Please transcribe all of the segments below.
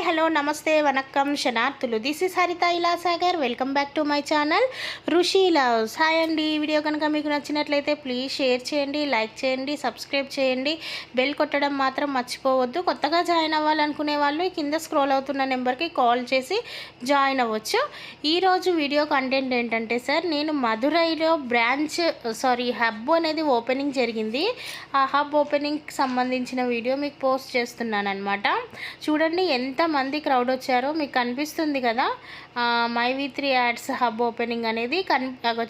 Hi hello నమస్తే vanakkam శనార్థులు. This is Haritha ఇలాసాగర్. Welcome back to my channel Rushi loves. Hi అండి. ఈ వీడియో కనుక మీకు నచ్చినట్లయితే ప్లీజ్ షేర్ చేయండి, లైక్ చేయండి, సబ్స్క్రైబ్ చేయండి, బెల్ కొట్టడం మాత్రం మర్చిపోవద్దు. కొత్తగా జాయిన్ అవ్వాలనుకునే వాళ్ళు కింద స్క్రోల్ అవుతున్న నెంబర్కి కాల్ చేసి జాయిన్ అవ్వచ్చు. ఈరోజు వీడియో కంటెంట్ ఏంటంటే సార్, నేను మదురైలో హబ్ అనేది ఓపెనింగ్ జరిగింది. ఆ హబ్ ఓపెనింగ్కి సంబంధించిన వీడియో మీకు పోస్ట్ చేస్తున్నాను అనమాట. చూడండి ఎంతమంది క్రౌడ్ వచ్చారో మీకు కనిపిస్తుంది కదా. MyV3 యాడ్స్ హబ్ ఓపెనింగ్ అనేది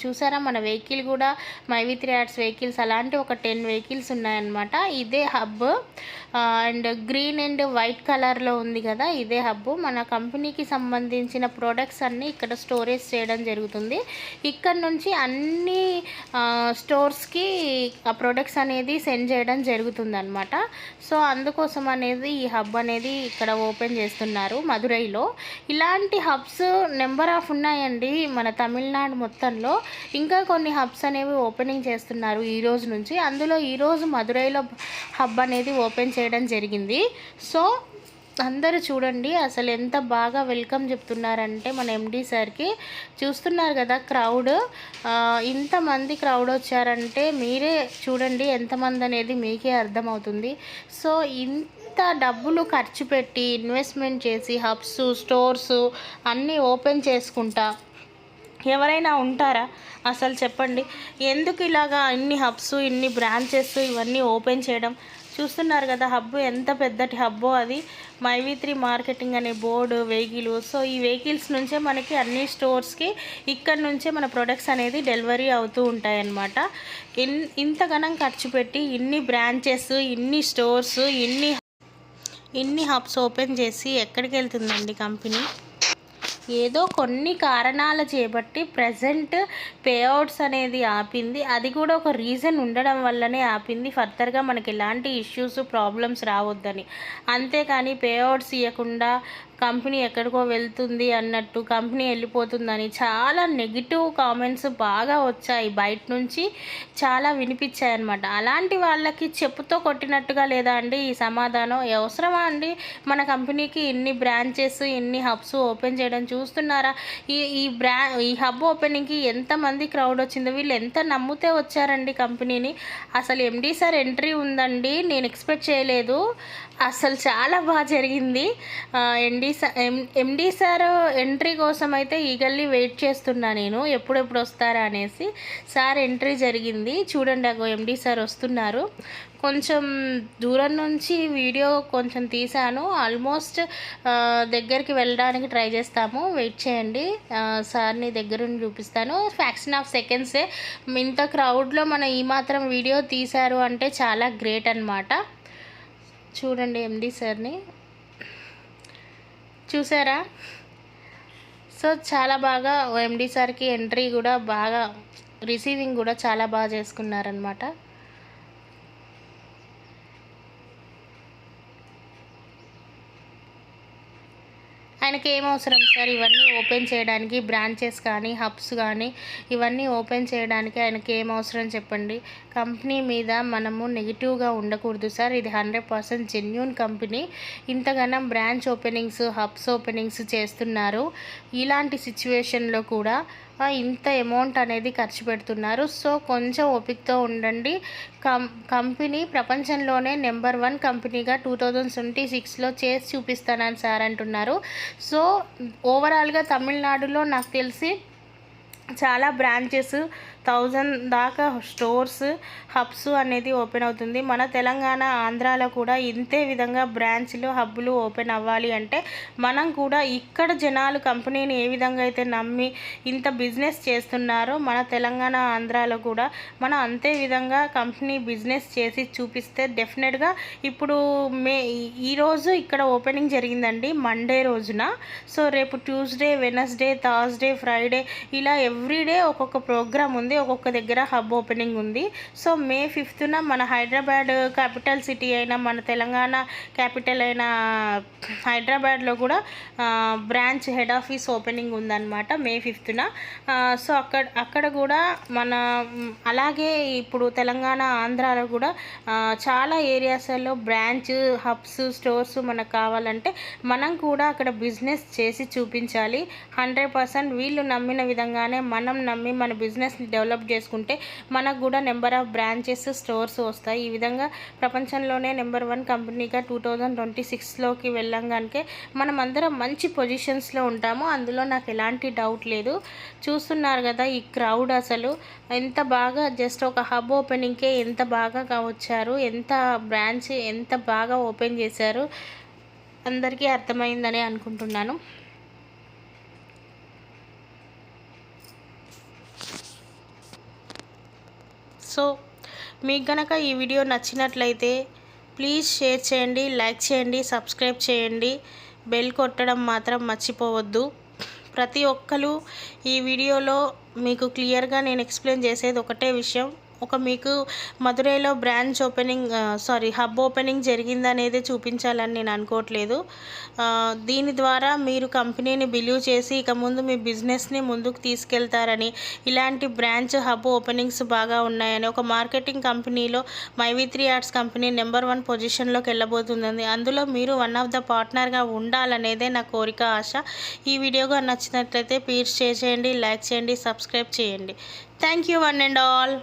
చూసారా, మన వెహికల్ కూడా MyV3 యాడ్స్ వెహికల్స్ అలాంటి ఒక 10 వెహికల్స్ ఉన్నాయన్నమాట. ఇదే hub and green and white కలర్లో ఉంది కదా, ఇదే హబ్. మన కంపెనీకి సంబంధించిన ప్రోడక్ట్స్ అన్నీ ఇక్కడ స్టోరేజ్ చేయడం జరుగుతుంది. ఇక్కడ నుంచి అన్ని స్టోర్స్కి ఆ ప్రోడక్ట్స్ అనేది సెండ్ చేయడం జరుగుతుంది అనమాట. సో అందుకోసం అనేది ఈ హబ్ అనేది ఇక్కడ ఓపెన్ చేస్తున్నారు మదురైలో. ఇలాంటి హబ్స్ నెంబర్ ఆఫ్ ఉన్నాయండి మన తమిళనాడు మొత్తంలో. ఇంకా కొన్ని హబ్స్ అనేవి ఓపెనింగ్ చేస్తున్నారు ఈ రోజు నుంచి. అందులో ఈరోజు మదురైలో హబ్ అనేది ఓపెన్ చేయడం జరిగింది. సో అందరూ చూడండి అసలు ఎంత బాగా వెల్కమ్ చెప్తున్నారంటే మన ఎండి సార్కి. చూస్తున్నారు కదా క్రౌడ్, ఇంతమంది క్రౌడ్ వచ్చారంటే మీరే చూడండి ఎంతమంది అనేది మీకే అర్థమవుతుంది. సో ఇంత డబ్బులు ఖర్చు పెట్టి ఇన్వెస్ట్మెంట్ చేసి హబ్స్ స్టోర్స్ అన్నీ ఓపెన్ చేసుకుంటా ఎవరైనా ఉంటారా అసలు చెప్పండి? ఎందుకు ఇలాగా ఇన్ని హబ్స్ ఇన్ని బ్రాంచెస్ ఇవన్నీ ఓపెన్ చేయడం? చూస్తున్నారు కదా హబ్ ఎంత పెద్దటి హబ్బో అది. MyV3 మార్కెటింగ్ అనే బోర్డు వెహికల్. సో ఈ వెహికల్స్ నుంచే మనకి అన్ని స్టోర్స్కి ఇక్కడ నుంచే మన ప్రొడక్ట్స్ అనేది డెలివరీ అవుతూ ఉంటాయన్నమాట. ఇంతగానం ఖర్చు పెట్టి ఇన్ని బ్రాంచెస్ ఇన్ని స్టోర్స్ ఇన్ని హబ్స్ ఓపెన్ చేసి ఎక్కడికి వెళ్తుందండి కంపెనీ? ఏదో కొన్ని కారణాలు చేపట్టి ప్రజెంట్ పేఅవుట్స్ అనేది ఆపింది. అది కూడా ఒక రీజన్ ఉండడం వల్లనే ఆపింది. ఫర్దర్గా మనకి ఎలాంటి ఇష్యూస్ ప్రాబ్లమ్స్ రావద్దని. అంతేకాని పేఅవుట్స్ ఇవ్వకుండా కంపెనీ ఎక్కడికో వెళ్తుంది అన్నట్టు, కంపెనీ వెళ్ళిపోతుందని చాలా నెగిటివ్ కామెంట్స్ బాగా వచ్చాయి, బయట నుంచి చాలా వినిపించాయి అన్నమాట. అలాంటి వాళ్ళకి చెప్పుతో కొట్టినట్టుగా లేదా అండి ఈ సమాధానం? అవసరమా అండి మన కంపెనీకి ఇన్ని బ్రాంచెస్ ఇన్ని హబ్స్ ఓపెన్ చేయడం? చూస్తున్నారా ఈ హబ్ ఓపెనింగ్కి ఎంతమంది క్రౌడ్ వచ్చిందో, వీళ్ళు ఎంత నమ్మితే వచ్చారండి కంపెనీని. అసలు ఎండి సార్ ఎంట్రీ ఉందండి, నేను ఎక్స్పెక్ట్ చేయలేదు. అసలు చాలా బాగా జరిగింది. ఎండి సార్ ఎంట్రీ కోసం అయితే ఈగల్లీ వెయిట్ చేస్తున్నా నేను, ఎప్పుడెప్పుడు వస్తారా అనేసి. సార్ ఎంట్రీ జరిగింది చూడండి, అగో ఎండి సార్ వస్తున్నారు. కొంచెం దూరం నుంచి వీడియో కొంచెం తీశాను, ఆల్మోస్ట్ దగ్గరికి వెళ్ళడానికి ట్రై చేస్తాము. వెయిట్ చేయండి, సార్ని దగ్గరుండి చూపిస్తాను. ఫ్యాక్షన్ ఆఫ్ సెకండ్సే. ఇంత క్రౌడ్లో మనం ఈ మాత్రం వీడియో తీశారు అంటే చాలా గ్రేట్ అన్నమాట. చూడండి ఎండి సార్ని చూసారా? సో చాలా బాగా ఎండి సార్కి ఎంట్రీ కూడా బాగా, రిసీవింగ్ కూడా చాలా బాగా చేసుకున్నారనమాట. ఆయనకి ఏం అవసరం సార్ ఇవన్నీ ఓపెన్ చేయడానికి? బ్రాంచెస్ కానీ హబ్స్ కానీ ఇవన్నీ ఓపెన్ చేయడానికి ఆయనకి ఏం అవసరం చెప్పండి? కంపెనీ మీద మనము నెగిటివ్గా ఉండకూడదు సార్. ఇది 100% జెన్యూన్ కంపెనీ. ఇంతగానం బ్రాంచ్ ఓపెనింగ్స్ హబ్స్ ఓపెనింగ్స్ చేస్తున్నారు. ఇలాంటి సిచ్యువేషన్లో కూడా ఇంత అమౌంట్ అనేది ఖర్చు పెడుతున్నారు. సో కొంచెం ఓపికతో ఉండండి. కంపెనీ ప్రపంచంలోనే నెంబర్ 1 కంపెనీగా 2026లో చేసి చూపిస్తానని సార్ అంటున్నారు. సో ఓవరాల్గా తమిళనాడులో నాకు తెలిసి చాలా బ్రాంచెస్ 1000 దాకా స్టోర్స్ హబ్స్ అనేది ఓపెన్ అవుతుంది. మన తెలంగాణ ఆంధ్రాలో కూడా ఇంతే విధంగా బ్రాంచ్లు హబ్బులు ఓపెన్ అవ్వాలి అంటే మనం కూడా ఇక్కడ జనాలు కంపెనీని ఏ విధంగా అయితే నమ్మి ఇంత బిజినెస్ చేస్తున్నారో మన తెలంగాణ ఆంధ్రాలో కూడా మనం అంతే విధంగా కంపెనీ బిజినెస్ చేసి చూపిస్తే డెఫినెట్గా ఇప్పుడు ఈరోజు ఇక్కడ ఓపెనింగ్ జరిగిందండి మండే రోజున. సో రేపు ట్యూస్డే వెనస్డే థర్స్డే ఫ్రైడే ఇలా ఎవ్రీడే ఒక్కొక్క ప్రోగ్రామ్ ఉంది. ఒక్కొక్క దగ్గర హబ్ ఓపెనింగ్ ఉంది. సో మే 5న మన హైదరాబాద్ క్యాపిటల్ సిటీ అయిన మన తెలంగాణ క్యాపిటల్ అయిన హైదరాబాద్లో కూడా బ్రాంచ్ హెడ్ ఆఫీస్ ఓపెనింగ్ ఉందన్నమాట మే 5న. సో అక్కడ కూడా మన అలాగే ఇప్పుడు తెలంగాణ ఆంధ్రాలో కూడా చాలా ఏరియాస్లో బ్రాంచ్ హబ్స్ స్టోర్స్ మనకు కావాలంటే మనం కూడా అక్కడ బిజినెస్ చేసి చూపించాలి. 100% వీళ్ళు నమ్మిన విధంగానే మనం నమ్మి మన బిజినెస్ని డెవలప్ చేసుకుంటే మనకు కూడా నెంబర్ ఆఫ్ బ్రాంచెస్ స్టోర్స్ వస్తాయి. ఈ విధంగా ప్రపంచంలోనే నెంబర్ 1 కంపెనీగా 2026లోకి వెళ్ళంగానే మనం అందరం మంచి పొజిషన్స్లో ఉంటాము. అందులో నాకు ఎలాంటి డౌట్ లేదు. చూస్తున్నారు కదా ఈ క్రౌడ్, అసలు ఎంత బాగా జస్ట్ ఒక హబ్ ఓపెనింగ్కే ఎంత బాగా వచ్చారు, ఎంత బ్రాంచ్ ఎంత బాగా ఓపెన్ చేశారు, అందరికీ అర్థమైందని అనుకుంటున్నాను. సో మీకు కనుక ఈ వీడియో నచ్చినట్లయితే ప్లీజ్ షేర్ చేయండి, లైక్ చేయండి, సబ్స్క్రైబ్ చేయండి, బెల్ కొట్టడం మాత్రం మర్చిపోవద్దు. ప్రతి ఒక్కరు ఈ వీడియోలో మీకు క్లియర్గా నేను ఎక్స్ప్లెయిన్ చేసేది ఒకటే విషయం. మీకు మదురైలో బ్రాంచ్ ఓపెనింగ్ హబ్ ఓపెనింగ్ జరిగిందనేది చూపించాలని నేను అనుకోవట్లేదు. దీని ద్వారా మీరు కంపెనీని బిలీవ్ చేసి ఇక ముందు మీ బిజినెస్ని ముందుకు తీసుకెళ్తారని, ఇలాంటి బ్రాంచ్ హబ్ ఓపెనింగ్స్ బాగా ఉన్నాయని, ఒక మార్కెటింగ్ కంపెనీలో మైవి3 ఆర్ట్స్ కంపెనీ నెంబర్ 1 పొజిషన్లోకి వెళ్ళబోతుందని, అందులో మీరు వన్ ఆఫ్ ద పార్ట్నర్గా ఉండాలనేదే నా కోరిక, ఆశ. ఈ వీడియోగా నచ్చినట్లయితే ప్లీజ్ షేర్ చేయండి, లైక్ చేయండి, సబ్స్క్రైబ్ చేయండి. Thank you one and all.